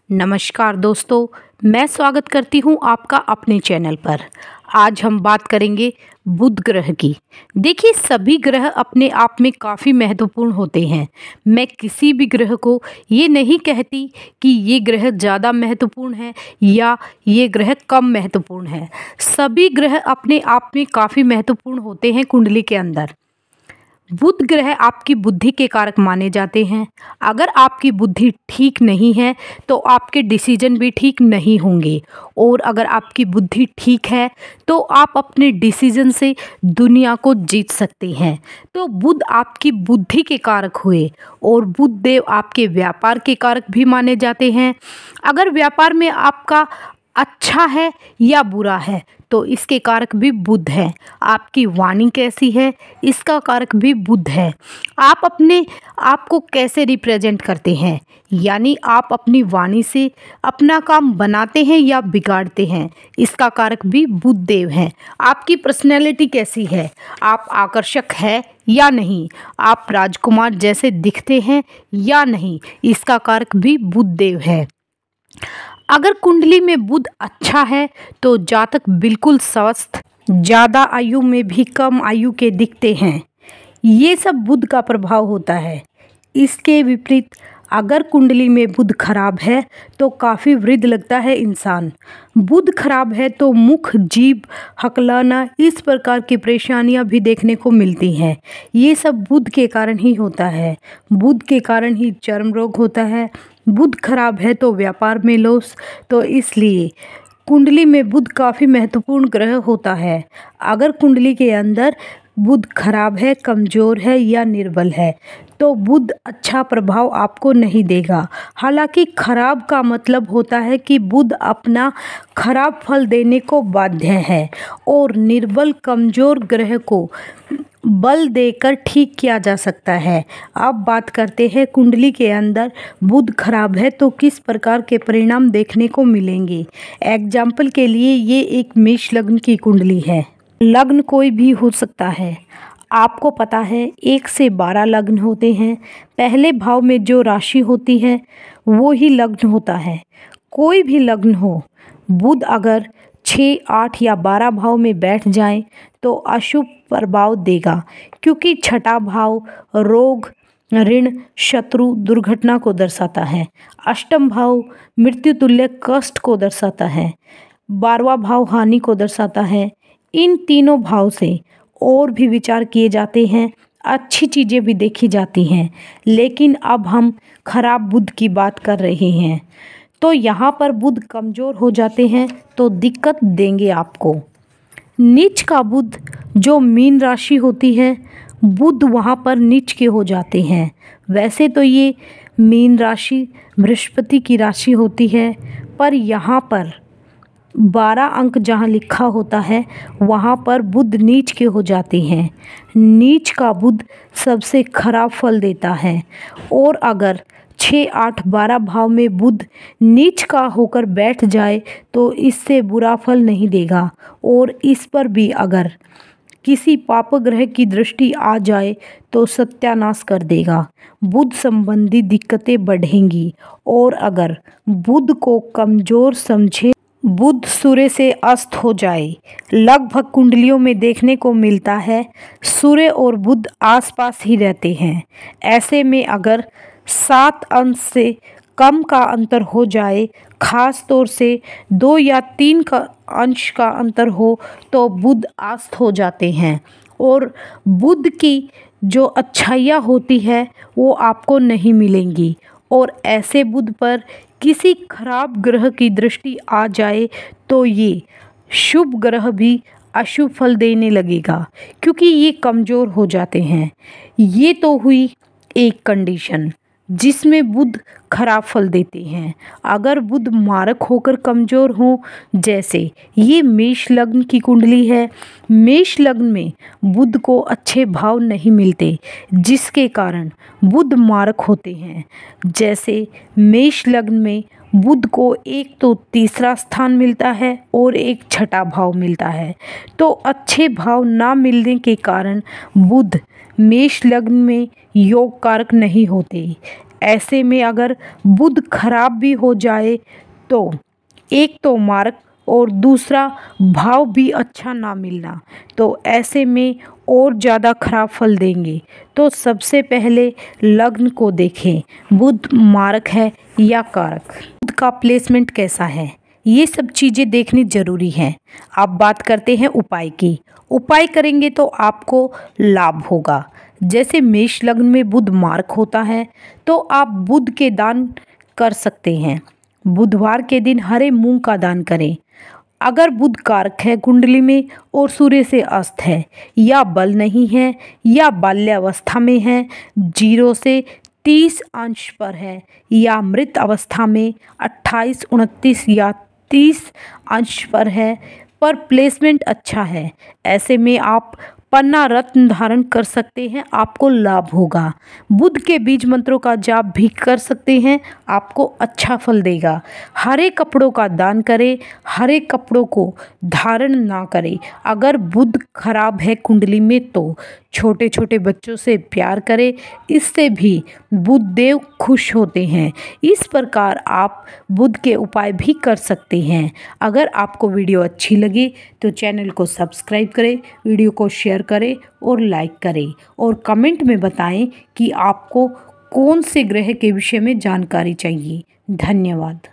नमस्कार दोस्तों, मैं स्वागत करती हूं आपका अपने चैनल पर। आज हम बात करेंगे बुध ग्रह की। देखिए, सभी ग्रह अपने आप में काफ़ी महत्वपूर्ण होते हैं। मैं किसी भी ग्रह को ये नहीं कहती कि ये ग्रह ज़्यादा महत्वपूर्ण है या ये ग्रह कम महत्वपूर्ण है। सभी ग्रह अपने आप में काफ़ी महत्वपूर्ण होते हैं कुंडली के अंदर। बुध ग्रह आपकी बुद्धि के कारक माने जाते हैं। अगर आपकी बुद्धि ठीक नहीं है तो आपके डिसीजन भी ठीक नहीं होंगे, और अगर आपकी बुद्धि ठीक है तो आप अपने डिसीजन से दुनिया को जीत सकते हैं। तो बुध आपकी बुद्धि के कारक हुए, और बुध देव आपके व्यापार के कारक भी माने जाते हैं। अगर व्यापार में आपका अच्छा है या बुरा है तो इसके कारक भी बुध है। आपकी वाणी कैसी है, इसका कारक भी बुध है। आप अपने आप को कैसे रिप्रेजेंट करते हैं, यानी आप अपनी वाणी से अपना काम बनाते हैं या बिगाड़ते हैं, इसका कारक भी बुध देव है। आपकी पर्सनैलिटी कैसी है, आप आकर्षक है या नहीं, आप राजकुमार जैसे दिखते हैं या नहीं, इसका कारक भी बुध देव है। अगर कुंडली में बुध अच्छा है तो जातक बिल्कुल स्वस्थ, ज़्यादा आयु में भी कम आयु के दिखते हैं। ये सब बुध का प्रभाव होता है। इसके विपरीत अगर कुंडली में बुध खराब है तो काफ़ी वृद्ध लगता है इंसान। बुध खराब है तो मुख, जीभ, हकलाना, इस प्रकार की परेशानियां भी देखने को मिलती हैं। ये सब बुध के कारण ही होता है। बुध के कारण ही चर्म रोग होता है। बुध खराब है तो व्यापार में लॉस। तो इसलिए कुंडली में बुध काफ़ी महत्वपूर्ण ग्रह होता है। अगर कुंडली के अंदर बुध खराब है, कमज़ोर है या निर्बल है तो बुध अच्छा प्रभाव आपको नहीं देगा। हालांकि खराब का मतलब होता है कि बुध अपना खराब फल देने को बाध्य है, और निर्बल कमज़ोर ग्रह को बल देकर ठीक किया जा सकता है। अब बात करते हैं कुंडली के अंदर बुध खराब है तो किस प्रकार के परिणाम देखने को मिलेंगे। एग्जाम्पल के लिए ये एक मेष लग्न की कुंडली है। लग्न कोई भी हो सकता है। आपको पता है 1 से 12 लग्न होते हैं। पहले भाव में जो राशि होती है वो ही लग्न होता है। कोई भी लग्न हो, बुध अगर 6, 8 या 12 भाव में बैठ जाए तो अशुभ प्रभाव देगा, क्योंकि छठा भाव रोग, ऋण, शत्रु, दुर्घटना को दर्शाता है। अष्टम भाव मृत्यु तुल्य कष्ट को दर्शाता है। 12वां भाव हानि को दर्शाता है। इन तीनों भाव से और भी विचार किए जाते हैं, अच्छी चीज़ें भी देखी जाती हैं, लेकिन अब हम खराब बुध की बात कर रहे हैं। तो यहाँ पर बुध कमज़ोर हो जाते हैं तो दिक्कत देंगे आपको। नीच का बुध जो मीन राशि होती है, बुध वहाँ पर नीच के हो जाते हैं। वैसे तो ये मीन राशि बृहस्पति की राशि होती है, पर यहाँ पर 12 अंक जहाँ लिखा होता है वहाँ पर बुध नीच के हो जाते हैं। नीच का बुध सबसे खराब फल देता है, और अगर 6, 8, 12 भाव में बुध नीच का होकर बैठ जाए तो इससे बुरा फल नहीं देगा, और इस पर भी अगर किसी पाप ग्रह की दृष्टि आ जाए तो सत्यानाश कर देगा। बुध संबंधी दिक्कतें बढ़ेंगी, और अगर बुध को कमज़ोर समझे, बुध सूर्य से अस्त हो जाए, लगभग कुंडलियों में देखने को मिलता है सूर्य और बुध आसपास ही रहते हैं। ऐसे में अगर 7 अंश से कम का अंतर हो जाए, खास तौर से 2 या 3 का अंश का अंतर हो, तो बुध अस्त हो जाते हैं, और बुध की जो अच्छाइयाँ होती है वो आपको नहीं मिलेंगी। और ऐसे बुध पर किसी खराब ग्रह की दृष्टि आ जाए तो ये शुभ ग्रह भी अशुभ फल देने लगेगा, क्योंकि ये कमज़ोर हो जाते हैं। ये तो हुई एक कंडीशन जिसमें बुध खराब फल देते हैं। अगर बुध मारक होकर कमज़ोर हो, जैसे ये मेष लग्न की कुंडली है, मेष लग्न में बुध को अच्छे भाव नहीं मिलते, जिसके कारण बुध मारक होते हैं। जैसे मेष लग्न में बुध को एक तो तीसरा स्थान मिलता है और एक छठा भाव मिलता है, तो अच्छे भाव ना मिलने के कारण बुध मेष लग्न में योग कारक नहीं होते। ऐसे में अगर बुध खराब भी हो जाए तो एक तो मार्ग और दूसरा भाव भी अच्छा ना मिलना, तो ऐसे में और ज़्यादा खराब फल देंगे। तो सबसे पहले लग्न को देखें, बुध मारक है या कारक, बुध का प्लेसमेंट कैसा है, ये सब चीज़ें देखनी जरूरी हैं। अब बात करते हैं उपाय की। उपाय करेंगे तो आपको लाभ होगा। जैसे मेष लग्न में बुध मारक होता है तो आप बुध के दान कर सकते हैं। बुधवार के दिन हरे मूंग का दान करें। अगर बुध कारक है कुंडली में और सूर्य से अस्त है या बल नहीं है या बाल्यावस्था में है, 0 से 30 अंश पर है या मृत अवस्था में 28, 29 या 30 अंश पर है, पर प्लेसमेंट अच्छा है, ऐसे में आप पन्ना रत्न धारण कर सकते हैं, आपको लाभ होगा। बुध के बीज मंत्रों का जाप भी कर सकते हैं, आपको अच्छा फल देगा। हरे कपड़ों का दान करें, हरे कपड़ों को धारण ना करें। अगर बुध खराब है कुंडली में तो छोटे छोटे बच्चों से प्यार करें, इससे भी बुध देव खुश होते हैं। इस प्रकार आप बुध के उपाय भी कर सकते हैं। अगर आपको वीडियो अच्छी लगी तो चैनल को सब्सक्राइब करें, वीडियो को शेयर करें और लाइक करें और कमेंट में बताएं कि आपको कौन से ग्रह के विषय में जानकारी चाहिए। धन्यवाद।